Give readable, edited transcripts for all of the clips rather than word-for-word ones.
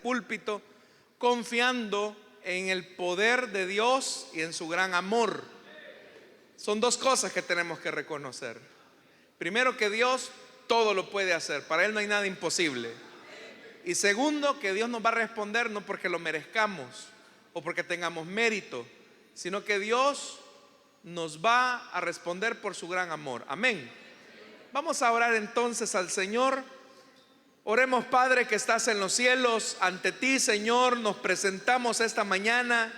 púlpito, confiando en el poder de Dios y en su gran amor. Son dos cosas que tenemos que reconocer. Primero, que Dios todo lo puede hacer, para Él no hay nada imposible. Y segundo, que Dios nos va a responder no porque lo merezcamos o porque tengamos mérito, sino que Dios nos va a responder por su gran amor. Amén. Vamos a orar entonces al Señor. Oremos. Padre que estás en los cielos, ante ti, Señor, nos presentamos esta mañana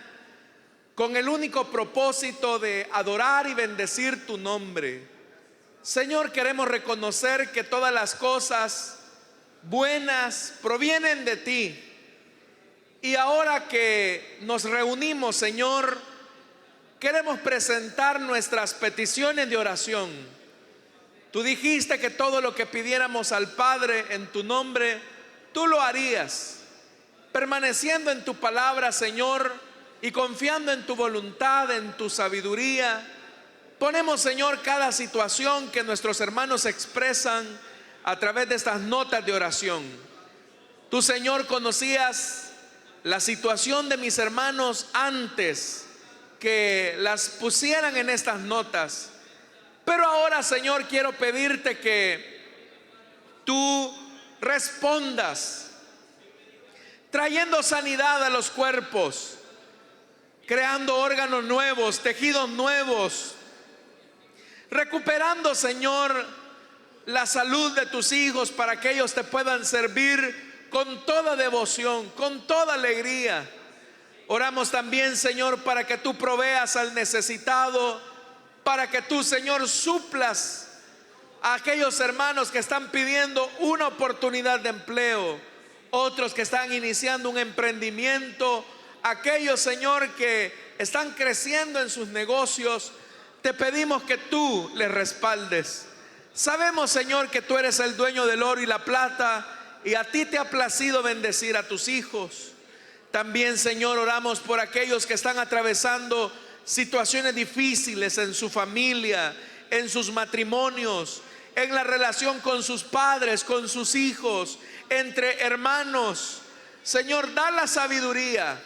con el único propósito de adorar y bendecir tu nombre. Señor, queremos reconocer que todas las cosas buenas provienen de ti. Y ahora que nos reunimos, Señor, queremos presentar nuestras peticiones de oración. Tú dijiste que todo lo que pidiéramos al Padre en tu nombre, tú lo harías. Permaneciendo en tu palabra, Señor, y confiando en tu voluntad, en tu sabiduría, ponemos, Señor, cada situación que nuestros hermanos expresan a través de estas notas de oración. Tú, Señor, conocías la situación de mis hermanos antes que las pusieran en estas notas. Pero ahora, Señor, quiero pedirte que tú respondas, trayendo sanidad a los cuerpos, creando órganos nuevos, tejidos nuevos, recuperando, Señor, la salud de tus hijos para que ellos te puedan servir con toda devoción, con toda alegría. Oramos también, Señor, para que tú proveas al necesitado, para que tú, Señor, suplas a aquellos hermanos que están pidiendo una oportunidad de empleo, otros que están iniciando un emprendimiento, aquellos, Señor, que están creciendo en sus negocios. Te pedimos que tú les respaldes. Sabemos, Señor, que tú eres el dueño del oro y la plata, y a ti te ha placido bendecir a tus hijos. También, Señor, oramos por aquellos que están atravesando situaciones difíciles en su familia, en sus matrimonios, en la relación con sus padres, con sus hijos, entre hermanos. Señor, da la sabiduría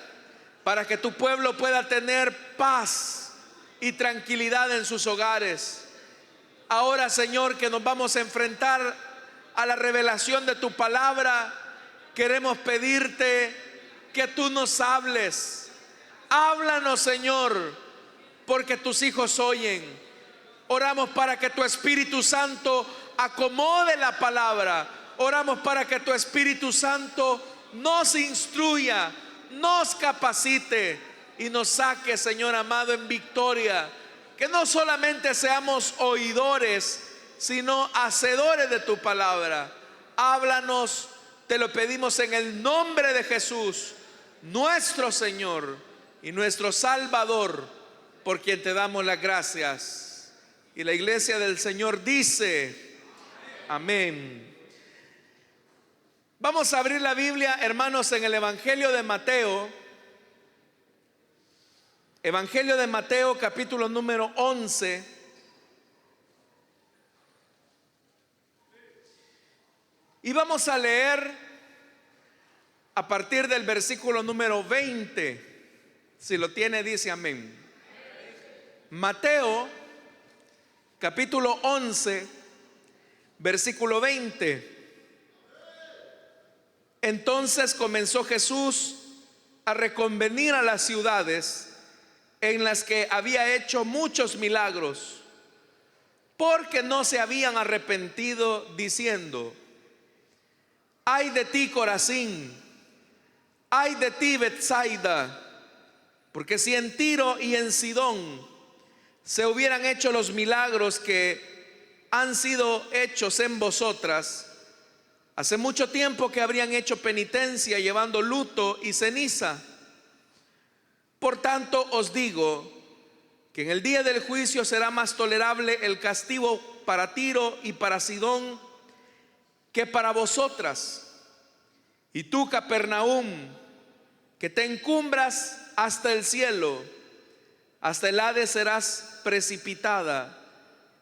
para que tu pueblo pueda tener paz y tranquilidad en sus hogares. Ahora, Señor, que nos vamos a enfrentar a la revelación de tu palabra, queremos pedirte que tú nos hables. Háblanos, Señor, porque tus hijos oyen. Oramos para que tu Espíritu Santo acomode la palabra. Oramos para que tu Espíritu Santo nos instruya, nos capacite y nos saque, Señor amado, en victoria. Que no solamente seamos oidores, sino hacedores de tu palabra. Háblanos, te lo pedimos en el nombre de Jesús, nuestro Señor y nuestro Salvador, por quien te damos las gracias. Y la iglesia del Señor dice: amén. Vamos a abrir la Biblia, hermanos, en el Evangelio de Mateo. Evangelio de Mateo, capítulo número 11. Y vamos a leer a partir del versículo número 20. Si lo tiene, dice amén. Mateo, capítulo 11, versículo 20. Entonces comenzó Jesús a reconvenir a las ciudades en las que había hecho muchos milagros, porque no se habían arrepentido, diciendo: ay de ti, Corazín, ay de ti, Betsaida, porque si en Tiro y en Sidón se hubieran hecho los milagros que han sido hechos en vosotras, hace mucho tiempo que habrían hecho penitencia, llevando luto y ceniza. Por tanto os digo que en el día del juicio será más tolerable el castigo para Tiro y para Sidón que para vosotras. Y tú, Capernaum, que te encumbras hasta el cielo, hasta el Hades serás precipitada,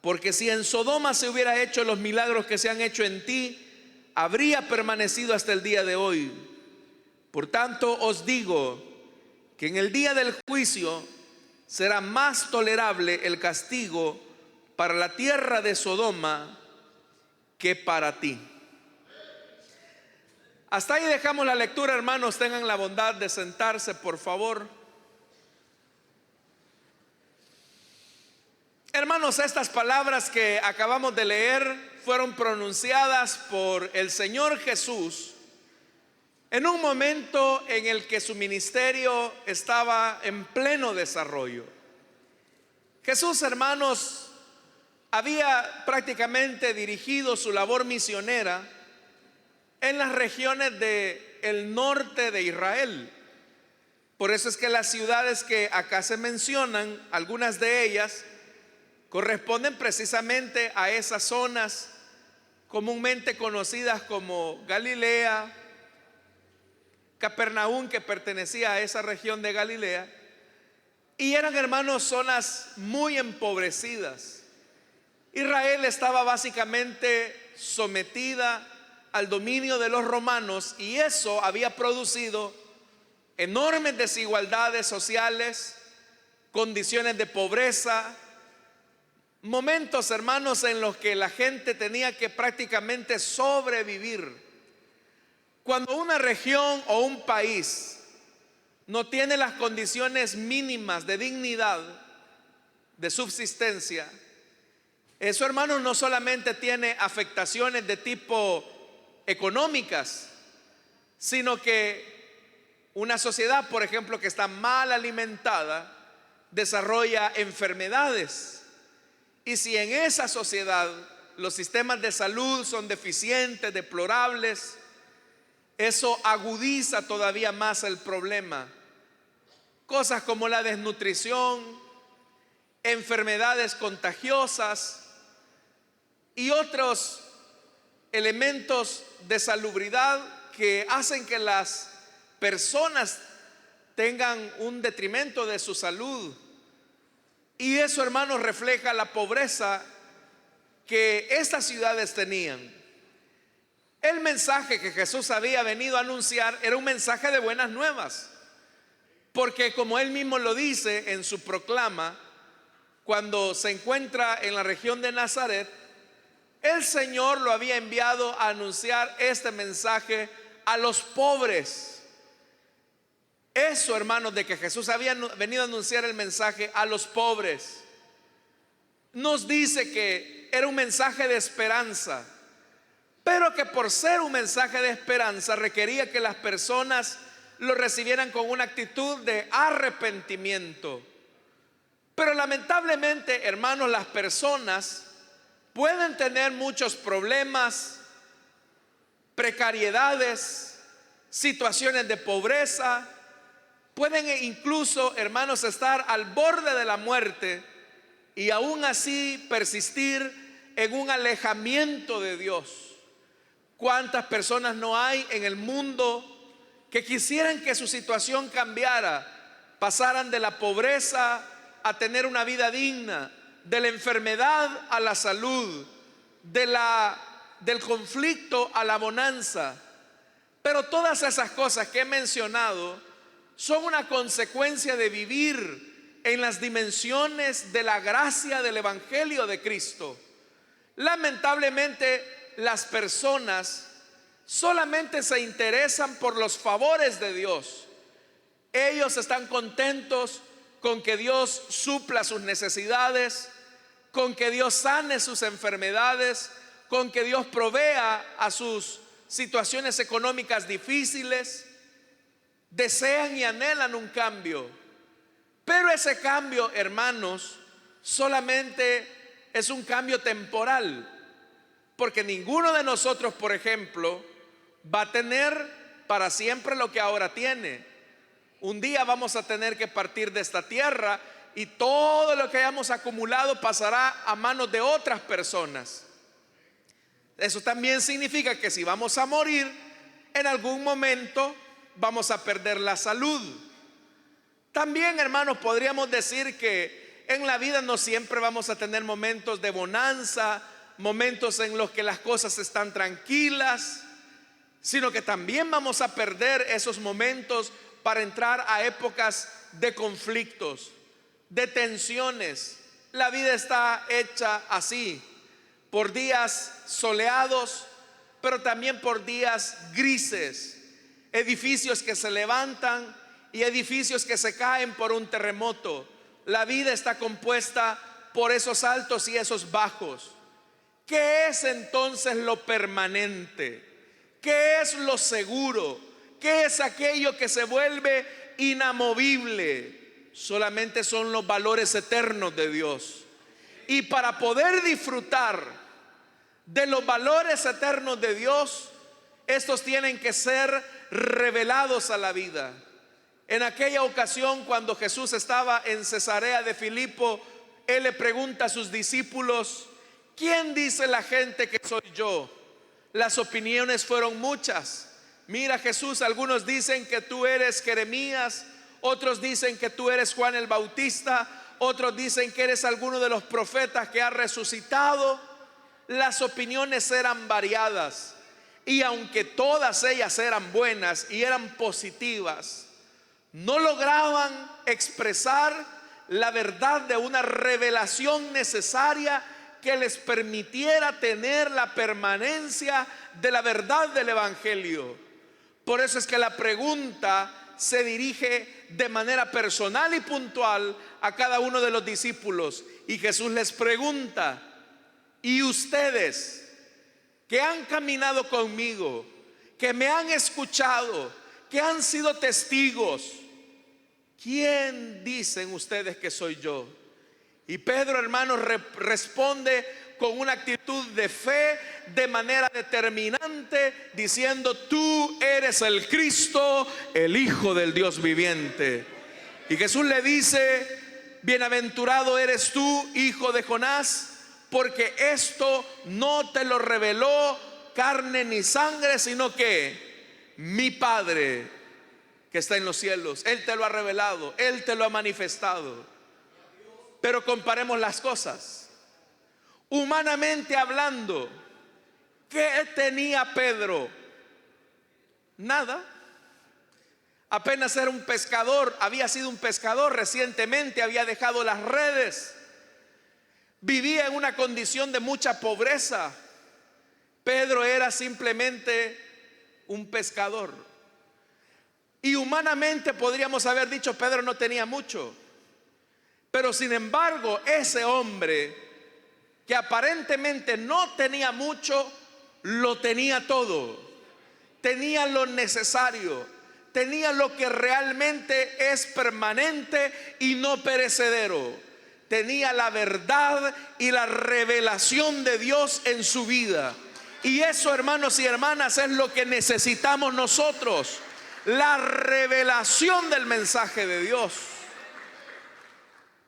porque si en Sodoma se hubiera hecho los milagros que se han hecho en ti, habría permanecido hasta el día de hoy. Por tanto os digo que en el día del juicio será más tolerable el castigo para la tierra de Sodoma que para ti. Hasta ahí dejamos la lectura, hermanos. Tengan la bondad de sentarse, por favor. Hermanos, estas palabras que acabamos de leer fueron pronunciadas por el Señor Jesús en un momento en el que su ministerio estaba en pleno desarrollo. Jesús, hermanos, había prácticamente dirigido su labor misionera en las regiones del norte de Israel. Por eso es que las ciudades que acá se mencionan, algunas de ellas, corresponden precisamente a esas zonas comúnmente conocidas como Galilea, Capernaum, que pertenecía a esa región de Galilea, y eran, hermanos, zonas muy empobrecidas. Israel estaba básicamente sometida al dominio de los romanos, y eso había producido enormes desigualdades sociales, condiciones de pobreza, momentos, hermanos, en los que la gente tenía que prácticamente sobrevivir. Cuando una región o un país no tiene las condiciones mínimas de dignidad, de subsistencia, eso, hermanos, no solamente tiene afectaciones de tipo económicas, sino que una sociedad, por ejemplo, que está mal alimentada, desarrolla enfermedades. Y si en esa sociedad los sistemas de salud son deficientes, deplorables, eso agudiza todavía más el problema. Cosas como la desnutrición, enfermedades contagiosas y otros elementos de salubridad que hacen que las personas tengan un detrimento de su salud. Y eso, hermanos, refleja la pobreza que estas ciudades tenían. El mensaje que Jesús había venido a anunciar era un mensaje de buenas nuevas, porque como él mismo lo dice en su proclama, cuando se encuentra en la región de Nazaret, el Señor lo había enviado a anunciar este mensaje a los pobres. Eso, hermanos, de que Jesús había venido a anunciar el mensaje a los pobres, nos dice que era un mensaje de esperanza, pero que por ser un mensaje de esperanza requería que las personas lo recibieran con una actitud de arrepentimiento. Pero lamentablemente, hermanos, las personas pueden tener muchos problemas, precariedades, situaciones de pobreza. Pueden incluso, hermanos, estar al borde de la muerte y aún así persistir en un alejamiento de Dios. ¿Cuántas personas no hay en el mundo que quisieran que su situación cambiara, pasaran de la pobreza a tener una vida digna, de la enfermedad a la salud, del conflicto a la bonanza? Pero todas esas cosas que he mencionado son una consecuencia de vivir en las dimensiones de la gracia del Evangelio de Cristo. Lamentablemente, las personas solamente se interesan por los favores de Dios. Ellos están contentos con que Dios supla sus necesidades, con que Dios sane sus enfermedades, con que Dios provea a sus situaciones económicas difíciles. Desean y anhelan un cambio, pero ese cambio, hermanos, solamente es un cambio temporal, porque ninguno de nosotros, por ejemplo, va a tener para siempre lo que ahora tiene. Un día vamos a tener que partir de esta tierra y todo lo que hayamos acumulado pasará a manos de otras personas. Eso también significa que si vamos a morir, en algún momento vamos a perder la salud. También, hermanos, podríamos decir que en la vida no siempre vamos a tener momentos de bonanza, momentos en los que las cosas están tranquilas. sino que también vamos a perder esos momentos para entrar a épocas de conflictos, de tensiones. La vida está hecha así, por días soleados, pero también por días grises, edificios que se levantan y edificios que se caen por un terremoto. La vida está compuesta por esos altos y esos bajos. ¿Qué es entonces lo permanente? ¿Qué es lo seguro? ¿Qué es aquello que se vuelve inamovible? Solamente son los valores eternos de Dios. Y para poder disfrutar de los valores eternos de Dios, estos tienen que ser revelados a la vida. En aquella ocasión, cuando Jesús estaba en Cesarea de Filipo, Él le pregunta a sus discípulos: ¿quién dice la gente que soy yo? Las opiniones fueron muchas. Mira, Jesús, algunos dicen que tú eres Jeremías, otros dicen que tú eres Juan el Bautista, otros dicen que eres alguno de los profetas que ha resucitado. Las opiniones eran variadas, y aunque todas ellas eran buenas y eran positivas, no lograban expresar la verdad de una revelación necesaria que les permitiera tener la permanencia de la verdad del Evangelio. Por eso es que la pregunta se dirige de manera personal y puntual a cada uno de los discípulos, y Jesús les pregunta: ¿y ustedes que han caminado conmigo, que me han escuchado, que han sido testigos, quién dicen ustedes que soy yo? Y Pedro, hermanos, responde con una actitud de fe, de manera determinante, diciendo: tú eres el Cristo, el Hijo del Dios viviente. Y Jesús le dice: bienaventurado eres tú, hijo de Jonás, porque esto no te lo reveló carne ni sangre, sino que mi Padre que está en los cielos. Él te lo ha revelado, Él te lo ha manifestado. Pero comparemos las cosas. Humanamente hablando, ¿qué tenía Pedro? Nada. Apenas era un pescador, había sido un pescador recientemente, había dejado las redes. Vivía en una condición de mucha pobreza. Pedro era simplemente un pescador. Y humanamente podríamos haber dicho: Pedro no tenía mucho. Pero sin embargo, ese hombre que aparentemente no tenía mucho, lo tenía todo. Tenía lo necesario, tenía lo que realmente es permanente y no perecedero. Tenía la verdad y la revelación de Dios en su vida. Y eso, hermanos y hermanas, es lo que necesitamos nosotros: la revelación del mensaje de Dios.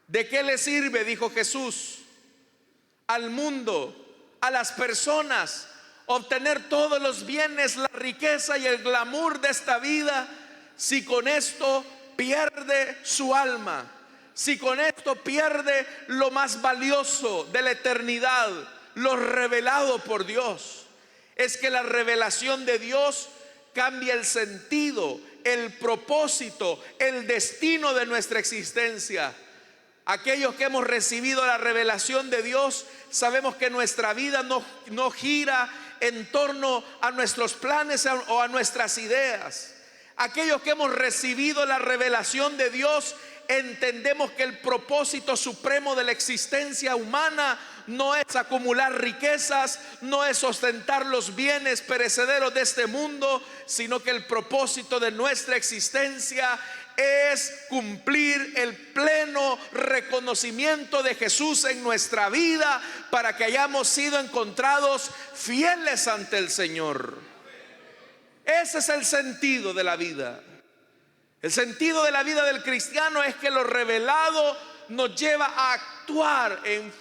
¿De qué le sirve, dijo Jesús, al mundo, a las personas, obtener todos los bienes, la riqueza y el glamour de esta vida, si con esto pierde su alma? Si con esto pierde lo más valioso de la eternidad, lo revelado por Dios. Es que la revelación de Dios cambia el sentido, el propósito, el destino de nuestra existencia. Aquellos que hemos recibido la revelación de Dios, sabemos que nuestra vida no gira en torno a nuestros planes o a nuestras ideas. Aquellos que hemos recibido la revelación de Dios, entendemos que el propósito supremo de la existencia humana no es acumular riquezas, no es ostentar los bienes perecederos de este mundo, sino que el propósito de nuestra existencia es cumplir el pleno reconocimiento de Jesús en nuestra vida, para que hayamos sido encontrados fieles ante el Señor. Ese es el sentido de la vida. El sentido de la vida del cristiano es que lo revelado nos lleva a actuar en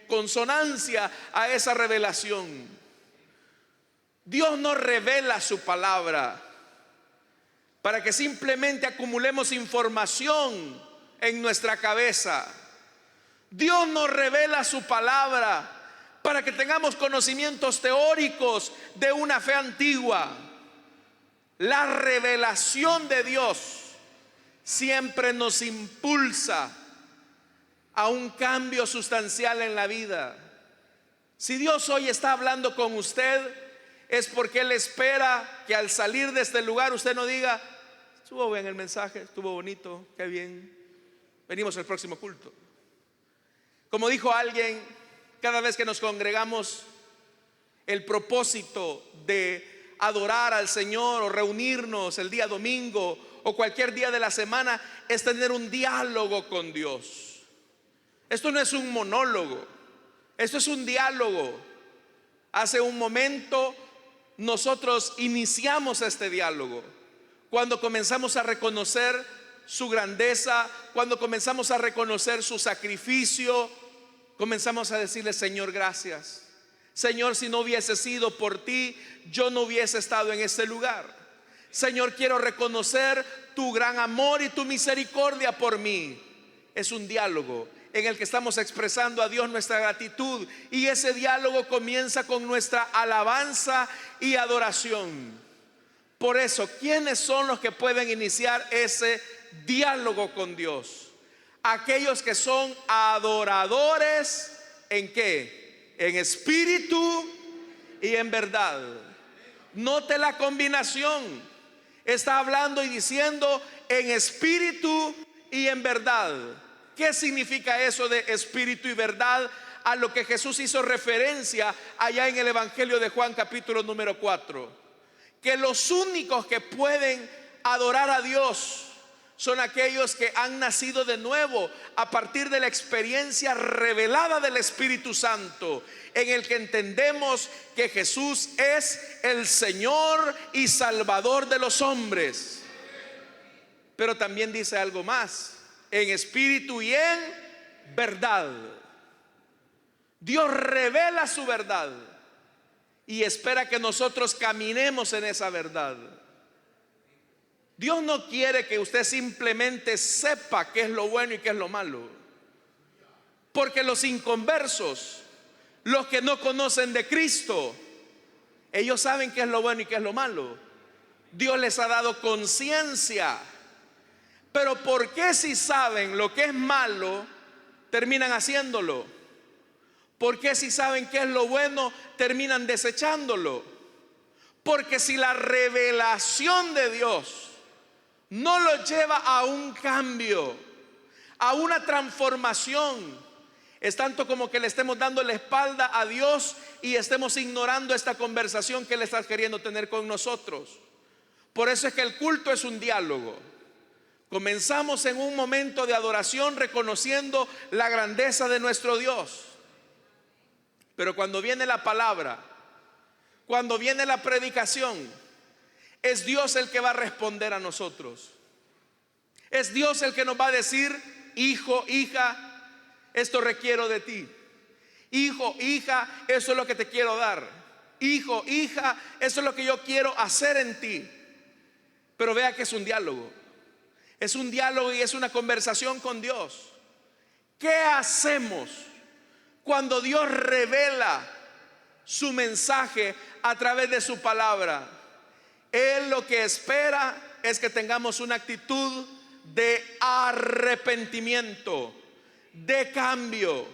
consonancia a esa revelación. Dios nos revela su palabra para que simplemente acumulemos información en nuestra cabeza. Dios nos revela su palabra para que tengamos conocimientos teóricos de una fe antigua. La revelación de Dios siempre nos impulsa a un cambio sustancial en la vida. Si Dios hoy está hablando con usted, es porque Él espera que al salir de este lugar usted no diga: estuvo bien el mensaje, estuvo bonito, qué bien, venimos al próximo culto. Como dijo alguien, cada vez que nos congregamos, el propósito de adorar al Señor o reunirnos el día domingo o cualquier día de la semana es tener un diálogo con Dios. Esto no es un monólogo, esto es un diálogo. Hace un momento nosotros iniciamos este diálogo cuando comenzamos a reconocer su grandeza, cuando comenzamos a reconocer su sacrificio. Comenzamos a decirle: Señor, gracias. Señor, si no hubiese sido por ti, yo no hubiese estado en este lugar. Señor, quiero reconocer tu gran amor y tu misericordia por mí. Es un diálogo en el que estamos expresando a Dios nuestra gratitud, y ese diálogo comienza con nuestra alabanza y adoración. Por eso, ¿quiénes son los que pueden iniciar ese diálogo con Dios? Aquellos que son adoradores. ¿En qué? En espíritu y en verdad. Note la combinación. Está hablando y diciendo en espíritu y en verdad. ¿Qué significa eso de espíritu y verdad? A lo que Jesús hizo referencia allá en el Evangelio de Juan, capítulo número 4. Que los únicos que pueden adorar a Dios son aquellos que han nacido de nuevo a partir de la experiencia revelada del Espíritu Santo, en el que entendemos que Jesús es el Señor y Salvador de los hombres. Pero también dice algo más: en espíritu y en verdad. Dios revela su verdad y espera que nosotros caminemos en esa verdad. Dios no quiere que usted simplemente sepa qué es lo bueno y qué es lo malo, porque los inconversos, los que no conocen de Cristo, ellos saben qué es lo bueno y qué es lo malo. Dios les ha dado conciencia. Pero ¿por qué si saben lo que es malo terminan haciéndolo? ¿Por qué si saben qué es lo bueno terminan desechándolo? Porque si la revelación de Dios no lo lleva a un cambio, a una transformación, es tanto como que le estemos dando la espalda a Dios y estemos ignorando esta conversación que Él está queriendo tener con nosotros. Por eso es que el culto es un diálogo. Comenzamos en un momento de adoración reconociendo la grandeza de nuestro Dios. Pero cuando viene la palabra, cuando viene la predicación, es Dios el que va a responder a nosotros. Es Dios el que nos va a decir: hijo, hija, esto requiero de ti. Hijo, hija, eso es lo que te quiero dar. Hijo, hija, eso es lo que yo quiero hacer en ti. Pero vea que es un diálogo. Es un diálogo y es una conversación con Dios. ¿Qué hacemos cuando Dios revela su mensaje a través de su palabra? Él lo que espera es que tengamos una actitud de arrepentimiento, de cambio.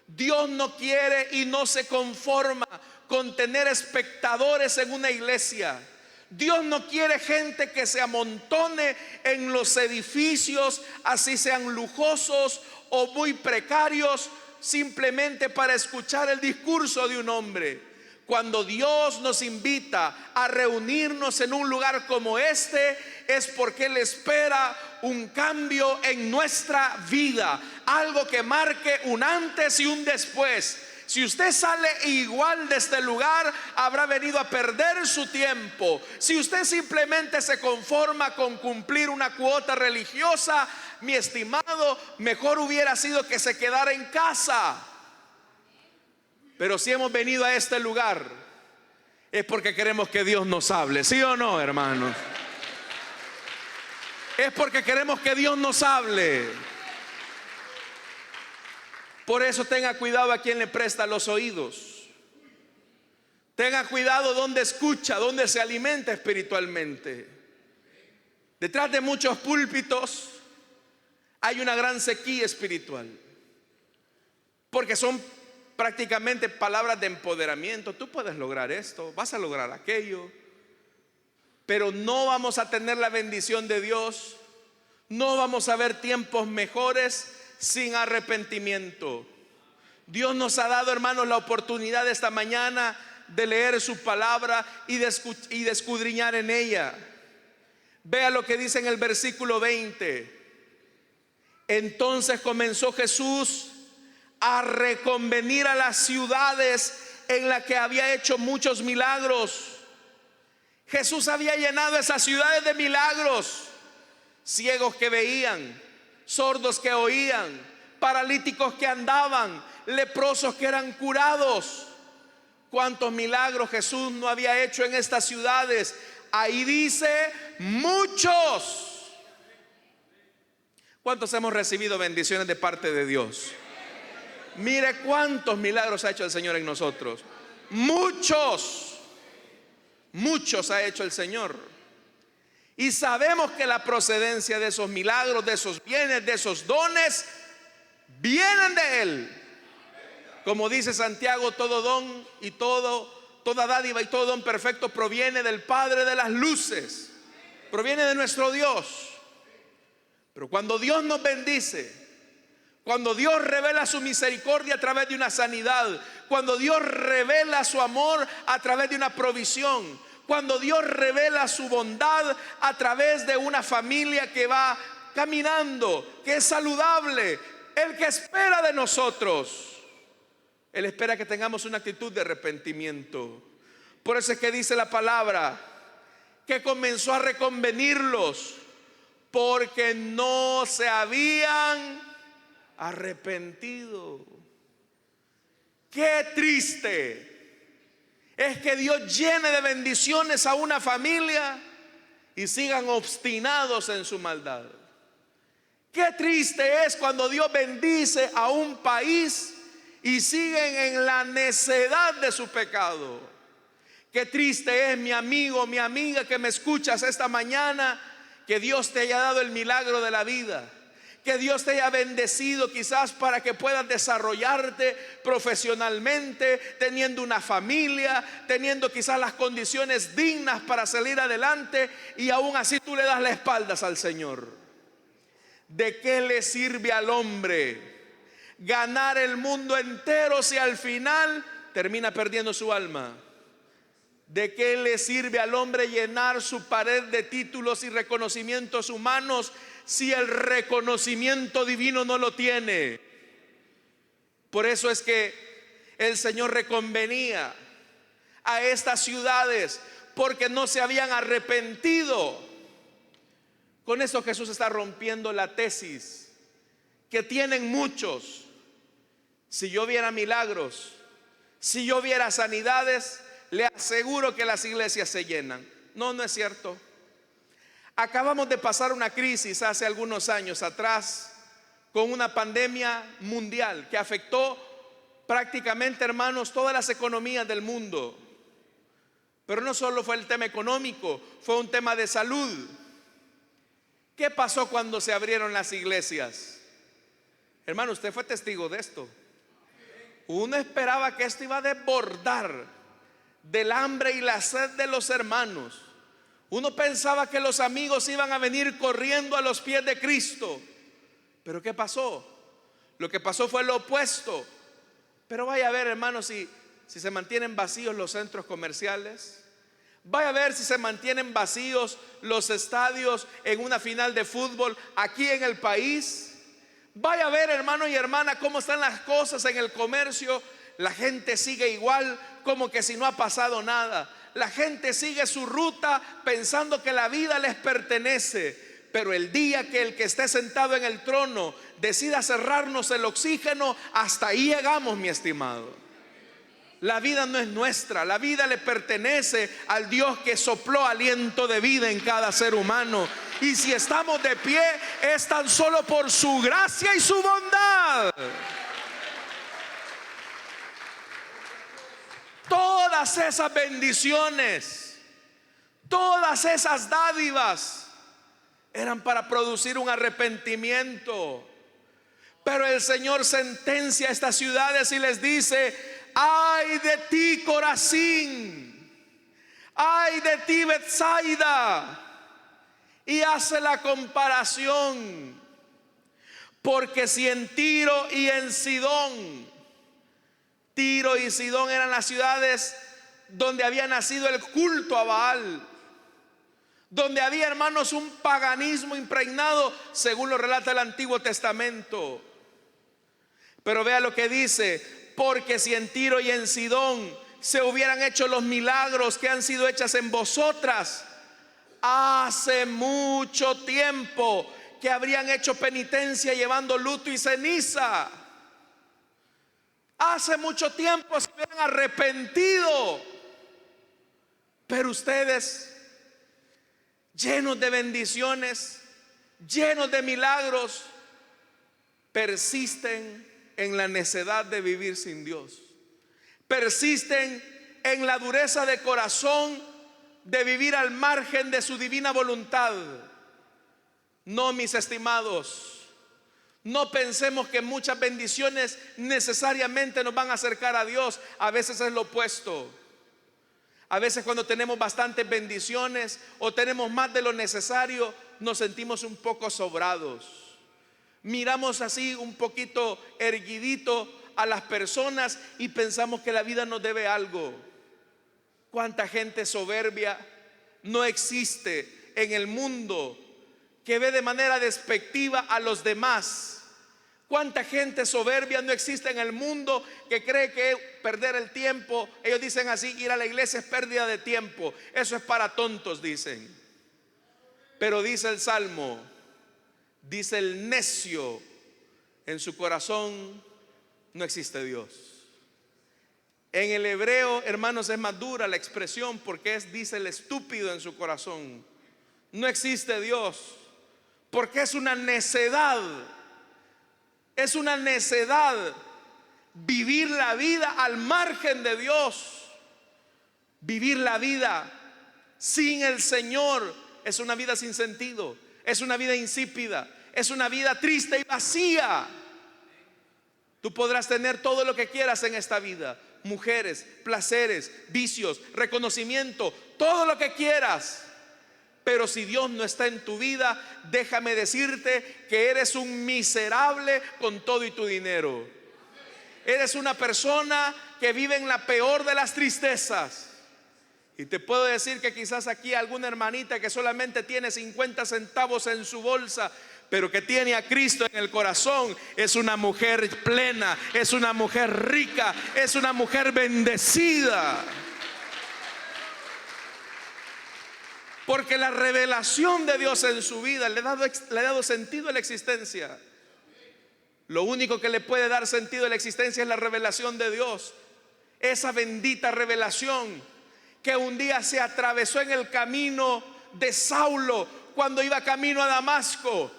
Dios no quiere y no se conforma con tener espectadores en una iglesia. Dios no quiere gente que se amontone en los edificios, así sean lujosos o muy precarios, simplemente para escuchar el discurso de un hombre. Cuando Dios nos invita a reunirnos en un lugar como este, es porque Él espera un cambio en nuestra vida, algo que marque un antes y un después. Si usted sale igual de este lugar, habrá venido a perder su tiempo. Si usted simplemente se conforma con cumplir una cuota religiosa, mi estimado, mejor hubiera sido que se quedara en casa. Pero si hemos venido a este lugar, es porque queremos que Dios nos hable. ¿Sí o no, hermanos? Es porque queremos que Dios nos hable. Por eso tenga cuidado a quien le presta los oídos. Tenga cuidado donde escucha, donde se alimenta espiritualmente. Detrás de muchos púlpitos hay una gran sequía espiritual, porque son prácticamente palabras de empoderamiento. Tú puedes lograr esto, vas a lograr aquello, pero no vamos a tener la bendición de Dios. No vamos a ver tiempos mejores sin arrepentimiento. Dios nos ha dado, hermanos, la oportunidad esta mañana de leer su palabra y de escudriñar en ella. Vea lo que dice en el versículo 20. Entonces comenzó Jesús a reconvenir a las ciudades en las que había hecho muchos milagros. Jesús había llenado esas ciudades de milagros. Ciegos que veían, sordos que oían, paralíticos que andaban, leprosos que eran curados. ¿Cuántos milagros Jesús no había hecho en estas ciudades? Ahí dice muchos. ¿Cuántos hemos recibido bendiciones de parte de Dios? Mire cuántos milagros ha hecho el Señor en nosotros. Muchos, muchos ha hecho el Señor. Y sabemos que la procedencia de esos milagros, de esos bienes, de esos dones, vienen de Él. Como dice Santiago, todo don y toda dádiva y todo don perfecto proviene del Padre de las luces. Proviene de nuestro Dios. Pero cuando Dios nos bendice, cuando Dios revela su misericordia a través de una sanidad, cuando Dios revela su amor a través de una provisión, cuando Dios revela su bondad a través de una familia que va caminando, que es saludable, el que espera de nosotros, Él espera que tengamos una actitud de arrepentimiento. Por eso es que dice la palabra que comenzó a reconvenirlos, porque no se habían arrepentido. Qué triste es que Dios llene de bendiciones a una familia y sigan obstinados en su maldad. Qué triste es cuando Dios bendice a un país y siguen en la necedad de su pecado. Qué triste es, mi amigo, mi amiga que me escuchas esta mañana, que Dios te haya dado el milagro de la vida, que Dios te haya bendecido quizás para que puedas desarrollarte profesionalmente, teniendo una familia, teniendo quizás las condiciones dignas para salir adelante, y aún así tú le das la espalda al Señor. ¿De qué le sirve al hombre ganar el mundo entero si al final termina perdiendo su alma? ¿De qué le sirve al hombre llenar su pared de títulos y reconocimientos humanos si el reconocimiento divino no lo tiene? Por eso es que el Señor reconvenía a estas ciudades, porque no se habían arrepentido. Con eso Jesús está rompiendo la tesis que tienen muchos. Si yo viera milagros, si yo viera sanidades, le aseguro que las iglesias se llenan. No, no es cierto. Acabamos de pasar una crisis hace algunos años atrás con una pandemia mundial que afectó prácticamente, hermanos, todas las economías del mundo. Pero no solo fue el tema económico, fue un tema de salud. ¿Qué pasó cuando se abrieron las iglesias? Hermano, usted fue testigo de esto. Uno esperaba que esto iba a desbordar del hambre y la sed de los hermanos. Uno pensaba que los amigos iban a venir corriendo a los pies de Cristo. Pero ¿qué pasó? Lo que pasó fue lo opuesto. Pero vaya a ver, hermanos, si se mantienen vacíos los centros comerciales. Vaya a ver si se mantienen vacíos los estadios en una final de fútbol aquí en el país. Vaya a ver, hermano y hermana, cómo están las cosas en el comercio. La gente sigue igual, como que si no ha pasado nada. La gente sigue su ruta pensando que la vida les pertenece. Pero el día que el que esté sentado en el trono decida cerrarnos el oxígeno, hasta ahí llegamos, mi estimado. La vida no es nuestra, la vida le pertenece al Dios que sopló aliento de vida en cada ser humano. Y si estamos de pie, es tan solo por su gracia y su bondad. todas esas bendiciones, todas esas dádivas eran para producir un arrepentimiento. Pero el Señor sentencia a estas ciudades y les dice: ay de ti, Corazín, ay de ti, Betsaida. Y hace la comparación, porque si en Tiro y en Sidón, Tiro y Sidón eran las ciudades donde había nacido el culto a Baal, donde había, hermanos, un paganismo impregnado, según lo relata el Antiguo Testamento. Pero vea lo que dice: porque si en Tiro y en Sidón se hubieran hecho los milagros que han sido hechos en vosotras, hace mucho tiempo que habrían hecho penitencia llevando luto y ceniza. Hace mucho tiempo se hubieran arrepentido. Pero ustedes, llenos de bendiciones, llenos de milagros, persisten en la necedad de vivir sin Dios. Persisten en la dureza de corazón de vivir al margen de su divina voluntad. No, mis estimados, no pensemos que muchas bendiciones necesariamente nos van a acercar a Dios. A veces es lo opuesto. A veces, cuando tenemos bastantes bendiciones o tenemos más de lo necesario, nos sentimos un poco sobrados. Miramos así un poquito erguidito a las personas y pensamos que la vida nos debe algo. ¿Cuánta gente soberbia no existe en el mundo, que ve de manera despectiva a los demás? ¿Cuánta gente soberbia no existe en el mundo que cree que perder el tiempo? Ellos dicen así: ir a la iglesia es pérdida de tiempo, eso es para tontos, dicen. Pero dice el Salmo, dice el necio, en su corazón no existe Dios. En el hebreo, hermanos, es más dura la expresión, porque dice el estúpido en su corazón. No existe Dios, porque es una necedad. Es una necedad vivir la vida al margen de Dios. Vivir la vida sin el Señor es una vida sin sentido, es una vida insípida, es una vida triste y vacía. Tú podrás tener todo lo que quieras en esta vida: mujeres, placeres, vicios, reconocimiento, todo lo que quieras. Pero si Dios no está en tu vida, déjame decirte que eres un miserable con todo y tu dinero. Eres una persona que vive en la peor de las tristezas. Y te puedo decir que quizás aquí alguna hermanita que solamente tiene 50 centavos en su bolsa, pero que tiene a Cristo en el corazón, es una mujer plena, es una mujer rica, es una mujer bendecida. Porque la revelación de Dios en su vida le ha dado sentido a la existencia. Lo único que le puede dar sentido a la existencia es la revelación de Dios. Esa bendita revelación que un día se atravesó en el camino de Saulo cuando iba camino a Damasco.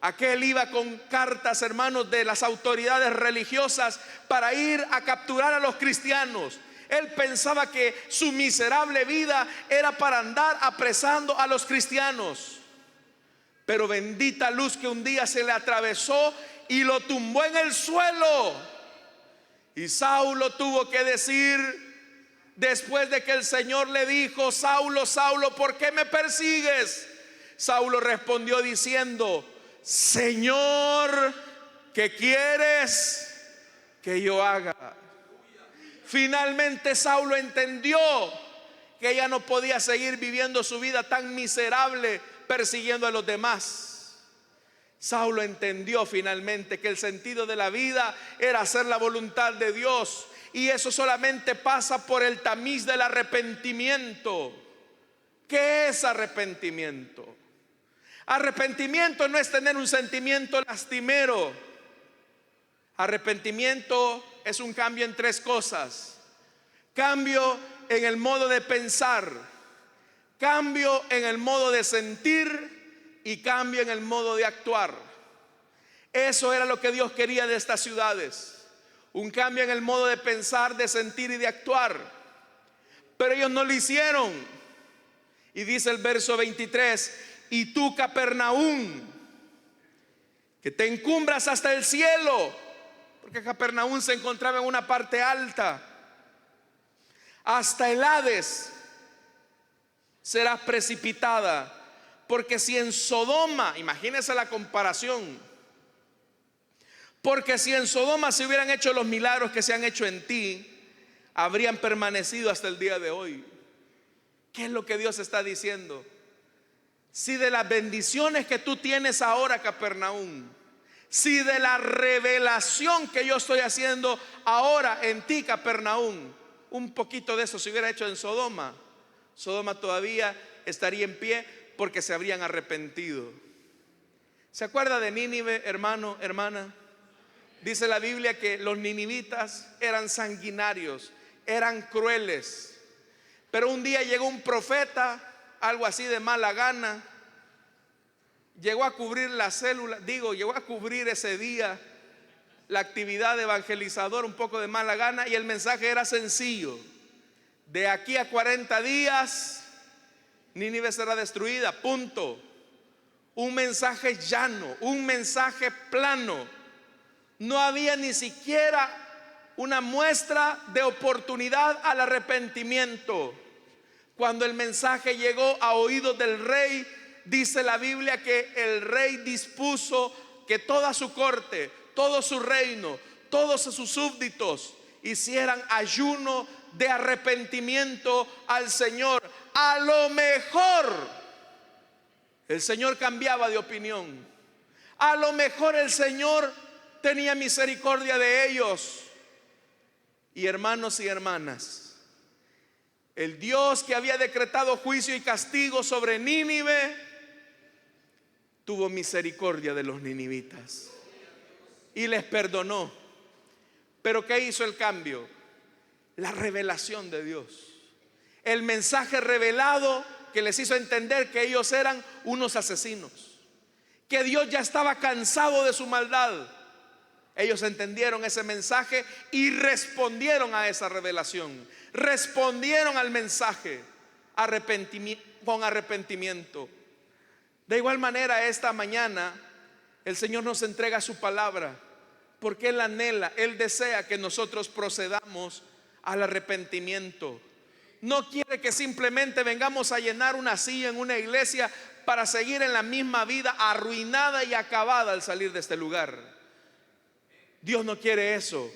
Aquel iba con cartas, hermanos, de las autoridades religiosas para ir a capturar a los cristianos. Él pensaba que su miserable vida era para andar apresando a los cristianos. Pero bendita luz que un día se le atravesó y lo tumbó en el suelo. Y Saulo tuvo que decir, después de que el Señor le dijo: Saulo, Saulo, ¿por qué me persigues? Saulo respondió diciendo: Señor, ¿qué quieres que yo haga? Finalmente Saulo entendió que ya no podía seguir viviendo su vida tan miserable persiguiendo a los demás. Saulo entendió finalmente que el sentido de la vida era hacer la voluntad de Dios, y eso solamente pasa por el tamiz del arrepentimiento. ¿Qué es arrepentimiento? Arrepentimiento no es tener un sentimiento lastimero. Arrepentimiento es un cambio en tres cosas: cambio en el modo de pensar, cambio en el modo de sentir y cambio en el modo de actuar. Eso era lo que Dios quería de estas ciudades: un cambio en el modo de pensar, de sentir y de actuar. pero ellos no lo hicieron. Y dice el verso 23: y tú, Capernaum, que te encumbras hasta el cielo, porque Capernaum se encontraba en una parte alta, hasta el Hades serás precipitada. Porque si en Sodoma, imagínense la comparación, porque si en Sodoma se hubieran hecho los milagros que se han hecho en ti, habrían permanecido hasta el día de hoy. ¿Qué es lo que Dios está diciendo? Si de las bendiciones que tú tienes ahora, Capernaum, si de la revelación que yo estoy haciendo ahora en ti, Capernaum, un poquito de eso se hubiera hecho en Sodoma, Sodoma todavía estaría en pie, porque se habrían arrepentido. ¿Se acuerda de Nínive, hermano, hermana? Dice la Biblia que los ninivitas eran sanguinarios, eran crueles. Pero un día llegó un profeta, algo así de mala gana, llegó a cubrir la célula, llegó a cubrir ese día la actividad evangelizadora un poco de mala gana, y el mensaje era sencillo: de aquí a 40 días Nínive será destruida, punto. Un mensaje llano, un mensaje plano. No había ni siquiera una muestra de oportunidad al arrepentimiento. Cuando el mensaje llegó a oídos del rey, dice la Biblia que el rey dispuso que toda su corte, todo su reino, todos sus súbditos hicieran ayuno de arrepentimiento al Señor. A lo mejor el Señor cambiaba de opinión, a lo mejor el Señor tenía misericordia de ellos. Y hermanos y hermanas, el Dios que había decretado juicio y castigo sobre Nínive tuvo misericordia de los ninivitas y les perdonó. Pero ¿qué hizo el cambio? La revelación de Dios, el mensaje revelado que les hizo entender que ellos eran unos asesinos, que Dios ya estaba cansado de su maldad. Ellos entendieron ese mensaje y respondieron a esa revelación, respondieron al mensaje con arrepentimiento. De igual manera, esta mañana el Señor nos entrega su palabra, porque Él anhela, Él desea que nosotros procedamos al arrepentimiento. No quiere que simplemente vengamos a llenar una silla en una iglesia para seguir en la misma vida arruinada y acabada al salir de este lugar. Dios no quiere eso.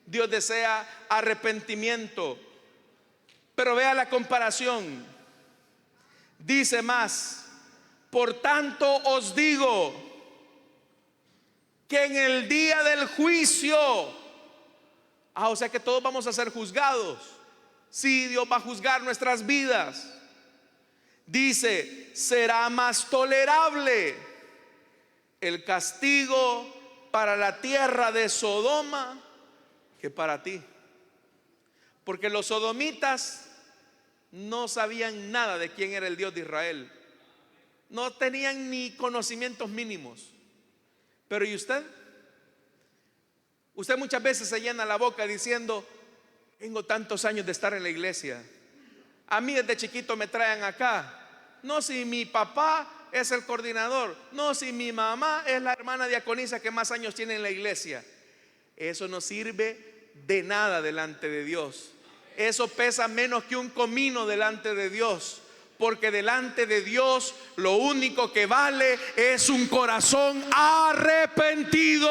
Dios desea arrepentimiento. Pero vea la comparación. Dice más: por tanto os digo que en el día del juicio, o sea que todos vamos a ser juzgados. Sí, Dios va a juzgar nuestras vidas. Dice: será más tolerable el castigo para la tierra de Sodoma que para ti. Porque los sodomitas no sabían nada de quién era el Dios de Israel. No tenían ni conocimientos mínimos. Pero ¿y usted? Usted muchas veces se llena la boca diciendo: tengo tantos años de estar en la iglesia, a mí desde chiquito me traen acá. No, si mi papá es el coordinador. No, si mi mamá es la hermana diaconisa que más años tiene en la iglesia. Eso no sirve de nada delante de Dios. Eso pesa menos que un comino delante de Dios. Porque delante de Dios lo único que vale es un corazón arrepentido.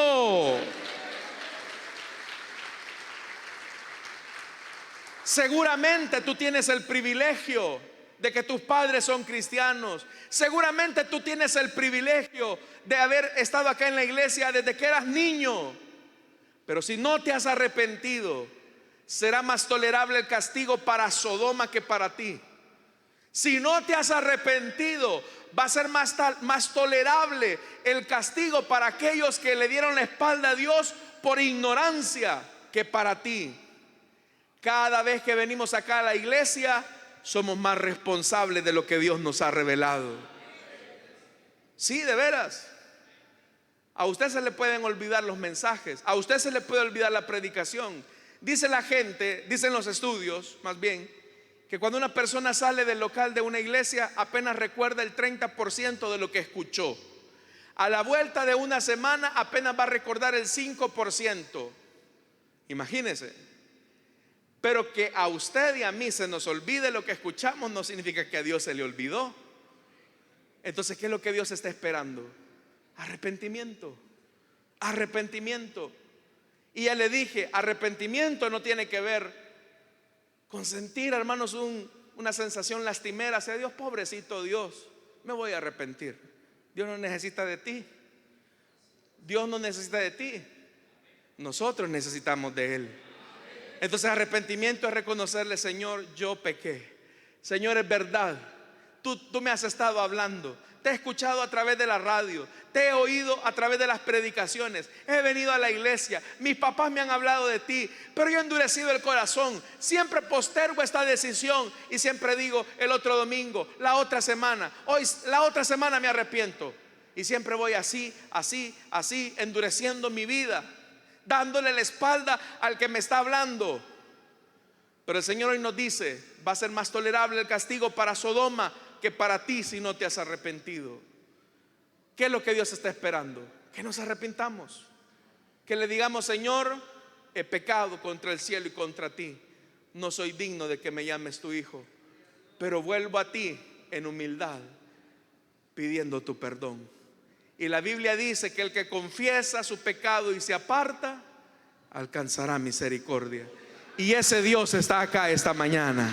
Seguramente tú tienes el privilegio de que tus padres son cristianos. Seguramente tú tienes el privilegio de haber estado acá en la iglesia desde que eras niño. Pero si no te has arrepentido, será más tolerable el castigo para Sodoma que para ti. Si no te has arrepentido, va a ser más tolerable el castigo para aquellos que le dieron la espalda a Dios por ignorancia que para ti. Cada vez que venimos acá a la iglesia, somos más responsables de lo que Dios nos ha revelado. Sí, de veras. A usted se le pueden olvidar los mensajes, a usted se le puede olvidar la predicación. Dice la gente, dicen los estudios más bien, que cuando una persona sale del local de una iglesia apenas recuerda el 30% de lo que escuchó. A la vuelta de una semana apenas va a recordar el 5%. Imagínense. Pero que a usted y a mí se nos olvide lo que escuchamos no significa que a Dios se le olvidó. Entonces, ¿qué es lo que Dios está esperando? Arrepentimiento. Arrepentimiento. Y ya le dije, arrepentimiento no tiene que ver con sentir, hermanos, una sensación lastimera hacia Dios. Pobrecito Dios, me voy a arrepentir. Dios no necesita de ti. Dios no necesita de ti. Nosotros necesitamos de Él. Entonces arrepentimiento es reconocerle: Señor, yo pequé. Señor, es verdad, tú me has estado hablando. Te he escuchado a través de la radio, te he oído a través de las predicaciones, he venido a la iglesia, mis papás me han hablado de ti, pero yo he endurecido el corazón. Siempre postergo esta decisión y siempre digo: el otro domingo, la otra semana, hoy, la otra semana me arrepiento. Y siempre voy así, endureciendo mi vida, dándole la espalda al que me está hablando. Pero el Señor hoy nos dice: va a ser más tolerable el castigo para Sodoma que para ti si no te has arrepentido. ¿Qué es lo que Dios está esperando? Que nos arrepintamos, que le digamos: Señor, he pecado contra el cielo y contra ti, no soy digno de que me llames tu hijo, pero vuelvo a ti en humildad, pidiendo tu perdón. Y la Biblia dice que el que confiesa su pecado y se aparta, alcanzará misericordia. Y ese Dios está acá esta mañana.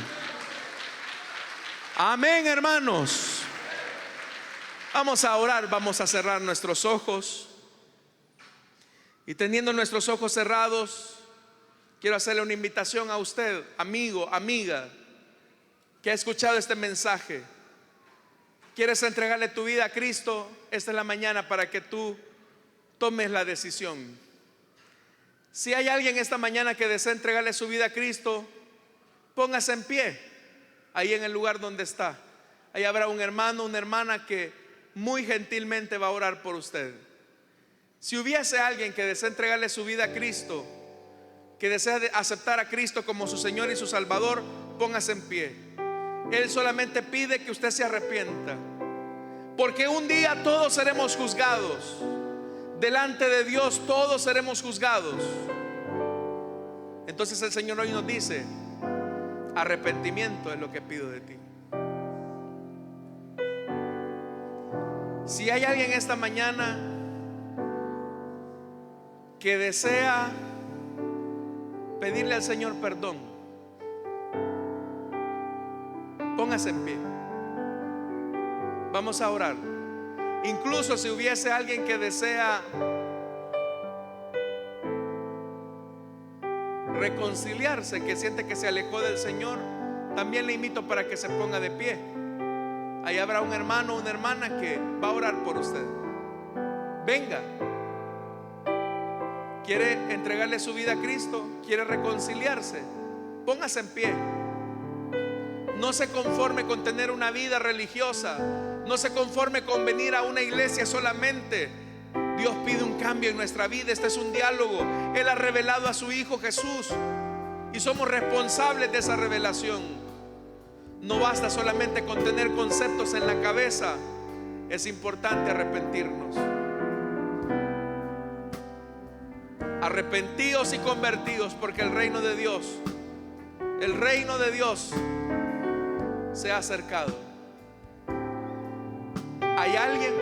Amén, hermanos. Vamos a orar, vamos a cerrar nuestros ojos. Y teniendo nuestros ojos cerrados, quiero hacerle una invitación a usted, amigo, amiga, que ha escuchado este mensaje. ¿Quieres entregarle tu vida a Cristo? Esta es la mañana para que tú tomes la decisión. Si hay alguien esta mañana que desea entregarle su vida a Cristo, póngase en pie ahí en el lugar donde está. Ahí habrá un hermano, una hermana que muy gentilmente va a orar por usted. Si hubiese alguien que desea entregarle su vida a Cristo, que desea aceptar a Cristo como su Señor y su Salvador, póngase en pie. Él solamente pide que usted se arrepienta, porque un día todos seremos juzgados. Delante de Dios todos seremos juzgados. Entonces el Señor hoy nos dice: arrepentimiento es lo que pido de ti. Si hay alguien esta mañana que desea pedirle al Señor perdón, póngase en pie. Vamos a orar. Incluso si hubiese alguien que desea reconciliarse, que siente que se alejó del Señor, también le invito para que se ponga de pie. Ahí habrá un hermano o una hermana que va a orar por usted. Venga. ¿Quiere entregarle su vida a Cristo? ¿Quiere reconciliarse? Póngase en pie. No se conforme con tener una vida religiosa. No se conforme con venir a una iglesia solamente. Dios pide un cambio en nuestra vida. Este es un diálogo. Él ha revelado a su Hijo Jesús y somos responsables de esa revelación. No basta solamente con tener conceptos en la cabeza. Es importante arrepentirnos. Arrepentíos y convertíos, porque el reino de Dios se ha acercado. ¿Hay alguien?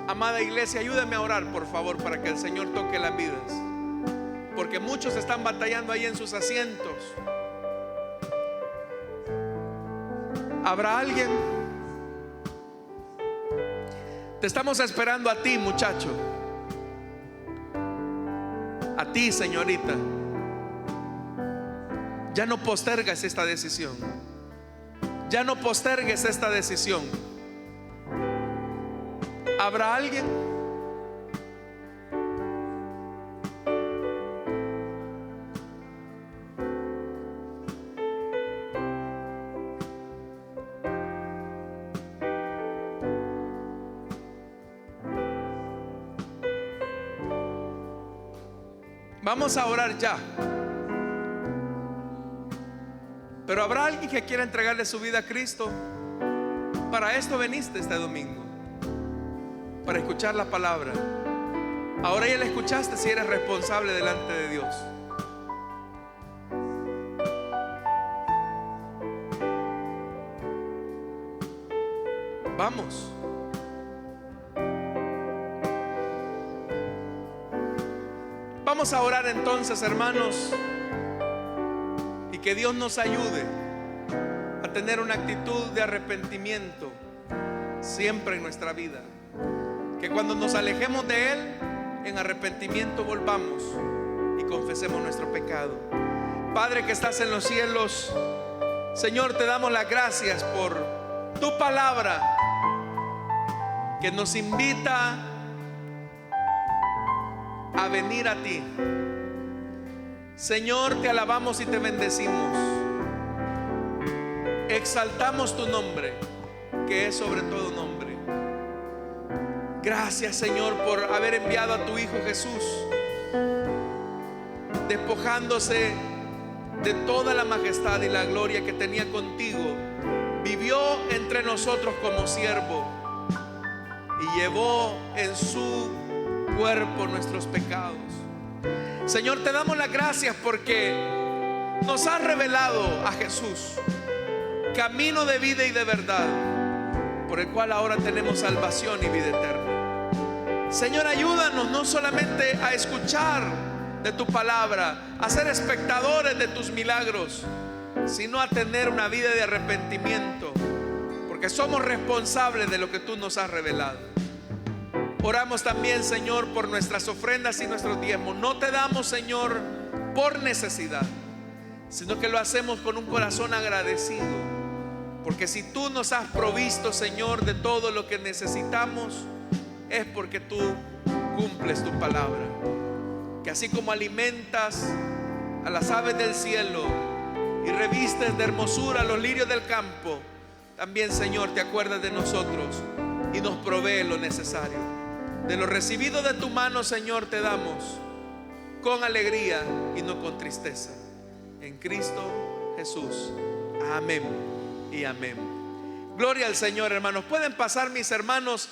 Amada iglesia, ayúdame a orar, por favor, para que el Señor toque las vidas, porque muchos están batallando ahí en sus asientos. ¿Habrá alguien? Te estamos esperando a ti, muchacho. A ti, señorita. Ya no postergues esta decisión. Ya no postergues esta decisión. ¿Habrá alguien? Vamos a orar ya. Pero habrá alguien que quiera entregarle su vida a Cristo. Para esto veniste este domingo, para escuchar la palabra. Ahora ya la escuchaste, si eres responsable delante de Dios. Vamos. Vamos a orar entonces, hermanos, y que Dios nos ayude a tener una actitud de arrepentimiento siempre en nuestra vida. Que cuando nos alejemos de Él, en arrepentimiento volvamos y confesemos nuestro pecado. Padre que estás en los cielos, Señor, te damos las gracias por tu palabra que nos invita a venir a ti. Señor, te alabamos y te bendecimos. Exaltamos tu nombre, que es sobre todo nombre. Gracias, Señor, por haber enviado a tu Hijo Jesús, despojándose de toda la majestad y la gloria que tenía contigo. Vivió entre nosotros como siervo y llevó en su cuerpo nuestros pecados. Señor, te damos las gracias porque nos has revelado a Jesús, camino de vida y de verdad, por el cual ahora tenemos salvación y vida eterna. Señor, ayúdanos no solamente a escuchar de tu palabra, a ser espectadores de tus milagros, sino a tener una vida de arrepentimiento, porque somos responsables de lo que tú nos has revelado. Oramos también, Señor, por nuestras ofrendas y nuestros diezmos. No te damos, Señor, por necesidad, sino que lo hacemos con un corazón agradecido, porque si tú nos has provisto, Señor, de todo lo que necesitamos, es porque tú cumples tu palabra. Que así como alimentas a las aves del cielo y revistes de hermosura a los lirios del campo, también, Señor, te acuerdas de nosotros y nos provee lo necesario. De lo recibido de tu mano, Señor, te damos con alegría y no con tristeza. En Cristo Jesús. Amén y amén. Gloria al Señor, hermanos. Pueden pasar, mis hermanos.